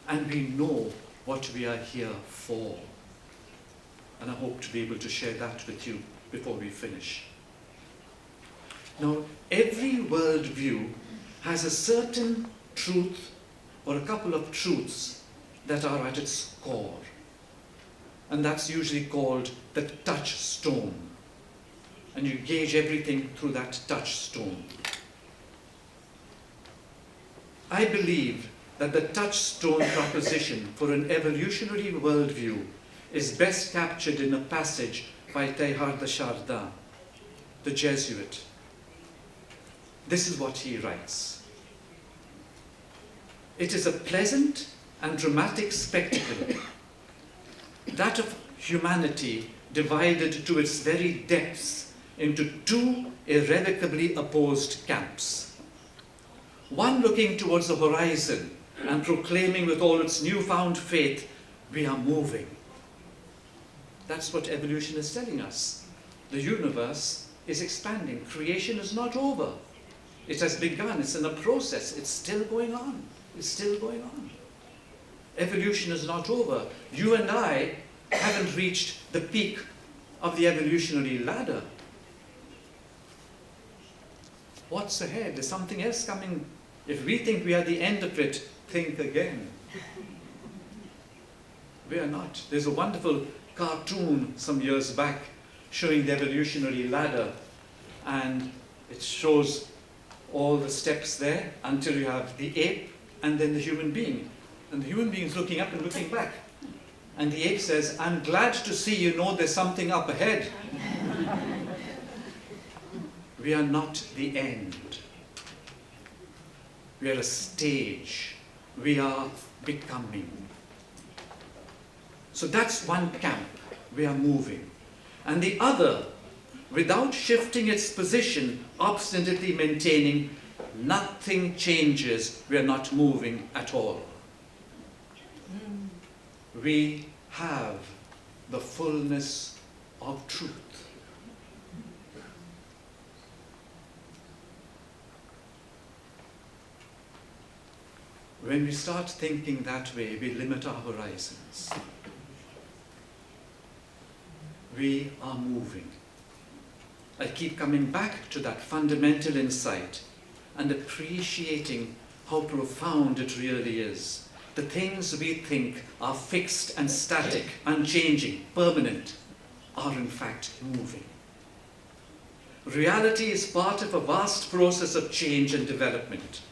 and we know what we are here for. And I hope to be able to share that with you before we finish. Now, every worldview has a certain truth or a couple of truths that are at its core. And that's usually called the touchstone. And you gauge everything through that touchstone. I believe that the touchstone proposition for an evolutionary worldview is best captured in a passage by Teilhard de Chardin, the Jesuit. This is what he writes. It is a pleasant and dramatic spectacle, that of humanity divided to its very depths into two irrevocably opposed camps. One looking towards the horizon and proclaiming with all its newfound faith, we are moving. That's what evolution is telling us. The universe is expanding. Creation is not over. It has begun. It's in a process. It's still going on. It's still going on. Evolution is not over. You and I haven't reached the peak of the evolutionary ladder. What's ahead? There's something else coming. If we think we are at the end of it, think again. We are not. There's a wonderful cartoon some years back showing the evolutionary ladder, and it shows all the steps there until you have the ape and then the human being. And the human being is looking up and looking back. And the ape says, I'm glad to see you know there's something up ahead. We are not the end. We are a stage. We are becoming. So that's one camp. We are moving. And the other, without shifting its position, obstinately maintaining, nothing changes, we are not moving at all. We have the fullness of truth. When we start thinking that way, we limit our horizons. We are moving. I keep coming back to that fundamental insight and appreciating how profound it really is. The things we think are fixed and static, unchanging, permanent, are in fact moving. Reality is part of a vast process of change and development.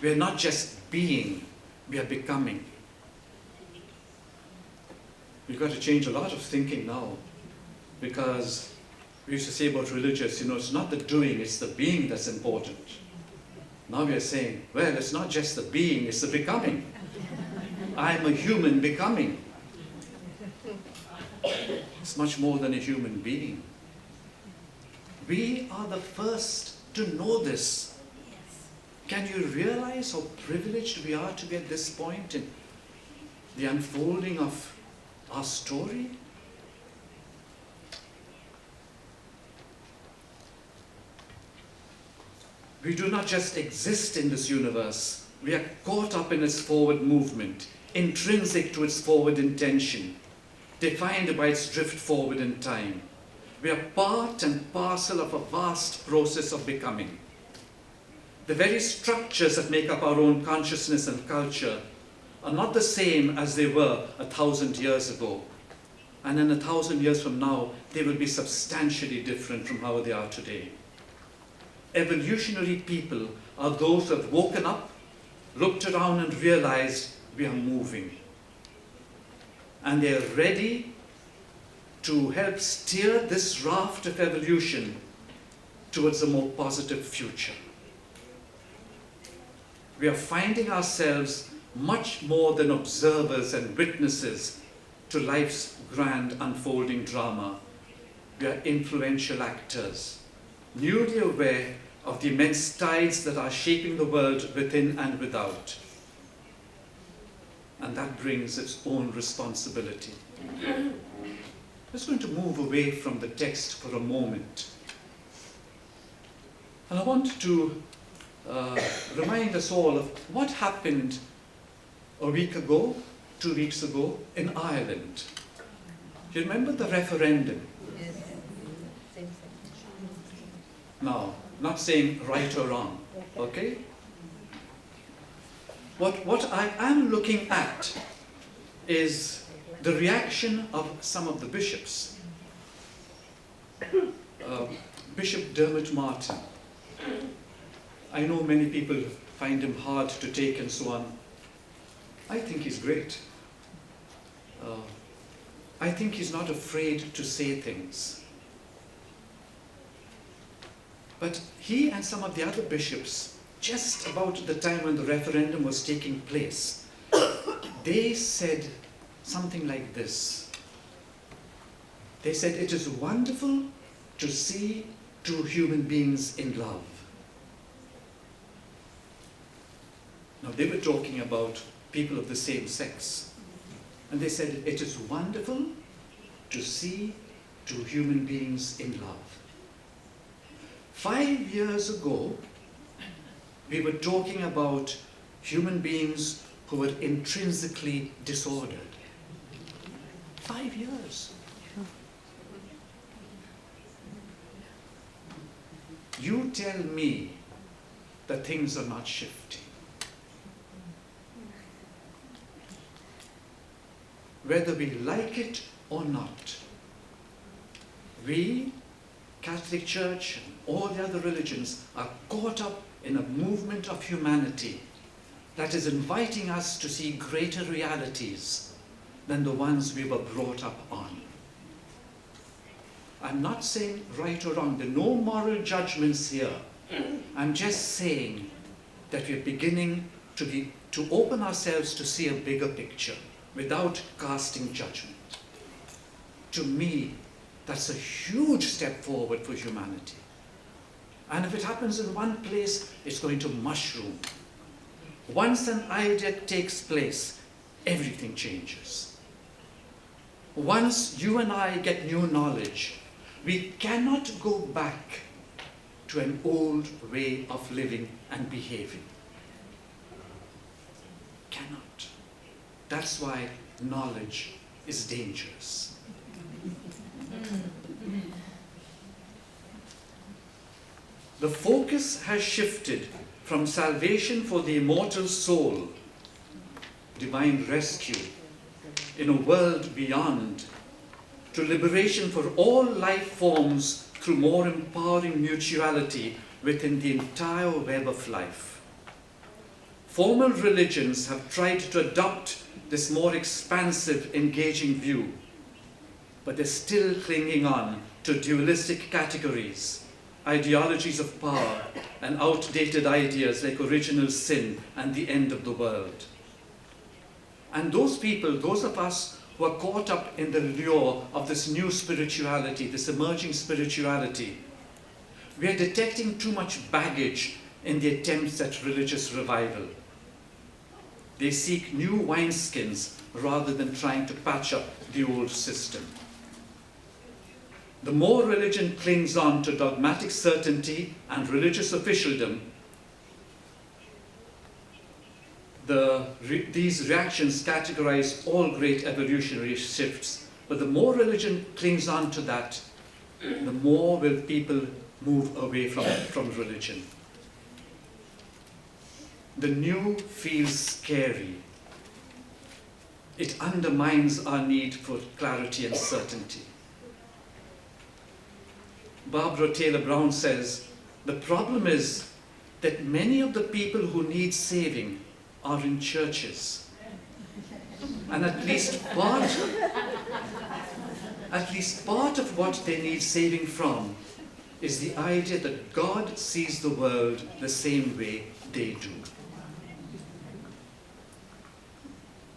We are not just being, we are becoming. We've got to change a lot of thinking now, because we used to say about religious, it's not the doing, it's the being that's important. Now we are saying, well, it's not just the being, it's the becoming. I'm a human becoming. It's much more than a human being. We are the first to know this. Can you realize how privileged we are to be at this point in the unfolding of our story? We do not just exist in this universe, we are caught up in its forward movement, intrinsic to its forward intention, defined by its drift forward in time. We are part and parcel of a vast process of becoming. The very structures that make up our own consciousness and culture are not the same as they were 1,000 years ago. And in 1,000 years from now, they will be substantially different from how they are today. Evolutionary people are those who have woken up, looked around and realized we are moving. And they are ready to help steer this raft of evolution towards a more positive future. We are finding ourselves much more than observers and witnesses to life's grand unfolding drama. We are influential actors, newly aware of the immense tides that are shaping the world within and without. And that brings its own responsibility. I'm just going to move away from the text for a moment. And I want to remind us all of what happened a week ago, 2 weeks ago, in Ireland. Do you remember the referendum? Yes. Now, not saying right or wrong, okay? What I am looking at is the reaction of some of the bishops. Bishop Dermot Martin. I know many people find him hard to take and so on. I think he's great. I think he's not afraid to say things. But he and some of the other bishops, just about the time when the referendum was taking place, they said something like this. They said, "It is wonderful to see two human beings in love." Now, they were talking about people of the same sex. And they said, "It is wonderful to see two human beings in love." 5 years ago, we were talking about human beings who were intrinsically disordered. 5 years. You tell me that things are not shifting. Whether we like it or not, we, Catholic Church and all the other religions, are caught up in a movement of humanity that is inviting us to see greater realities than the ones we were brought up on. I'm not saying right or wrong. There are no moral judgments here. I'm just saying that we're beginning to open ourselves to see a bigger picture without casting judgment. To me, that's a huge step forward for humanity. And if it happens in one place, it's going to mushroom. Once an idea takes place, everything changes. Once you and I get new knowledge, we cannot go back to an old way of living and behaving. Cannot. That's why knowledge is dangerous. The focus has shifted from salvation for the immortal soul, divine rescue in a world beyond, to liberation for all life forms through more empowering mutuality within the entire web of life. Formal religions have tried to adopt this more expansive, engaging view, but they're still clinging on to dualistic categories, ideologies of power, and outdated ideas like original sin and the end of the world. And those people, those of us who are caught up in the lure of this new spirituality, this emerging spirituality, we are detecting too much baggage in the attempts at religious revival. They seek new wineskins rather than trying to patch up the old system. The more religion clings on to dogmatic certainty and religious officialdom, these reactions categorize all great evolutionary shifts. But the more religion clings on to that, the more will people move away from religion. The new feels scary. It undermines our need for clarity and certainty. Barbara Taylor Brown says, the problem is that many of the people who need saving are in churches. And at least part of what they need saving from is the idea that God sees the world the same way they do.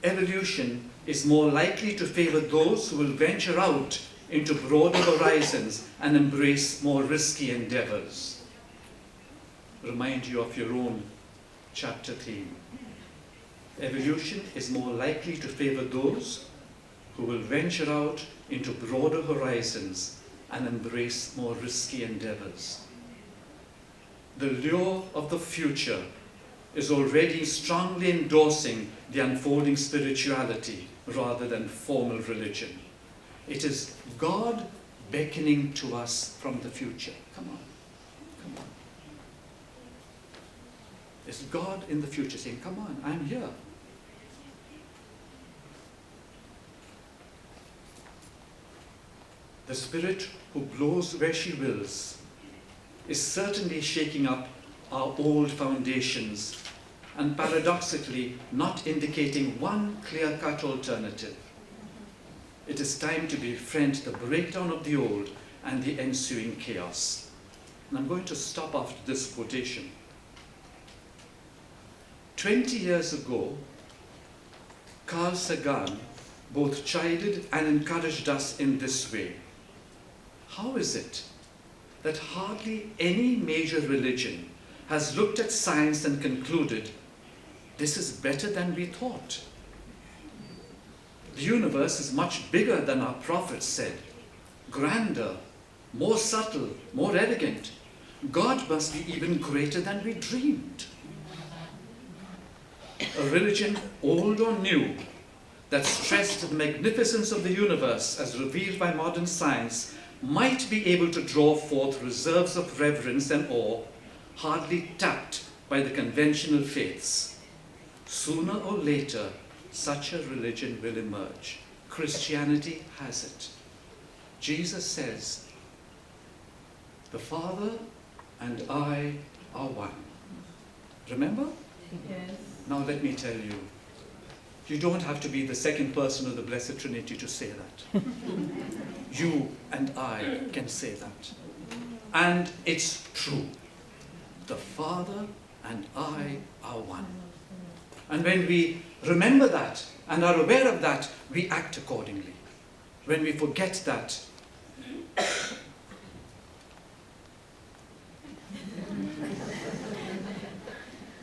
Evolution is more likely to favor those who will venture out into broader horizons and embrace more risky endeavors. Remind you of your own chapter theme. Evolution is more likely to favor those who will venture out into broader horizons and embrace more risky endeavors. The lure of the future is already strongly endorsing the unfolding spirituality rather than formal religion. It is God beckoning to us from the future. Come on, come on. It's God in the future saying, come on, I'm here. The Spirit who blows where she wills is certainly shaking up our old foundations and paradoxically not indicating one clear-cut alternative. It is time to befriend the breakdown of the old and the ensuing chaos. And I'm going to stop after this quotation. 20 years ago, Carl Sagan both chided and encouraged us in this way. How is it that hardly any major religion has looked at science and concluded, this is better than we thought? The universe is much bigger than our prophets said, grander, more subtle, more elegant. God must be even greater than we dreamed. A religion, old or new, that stressed the magnificence of the universe as revealed by modern science might be able to draw forth reserves of reverence and awe hardly tapped by the conventional faiths. Sooner or later, such a religion will emerge. Christianity has it. Jesus says, the Father and I are one. Remember? Yes. Now let me tell you, you don't have to be the second person of the Blessed Trinity to say that. You and I can say that. And it's true. The Father and I are one. And when we remember that and are aware of that, we act accordingly. When we forget that,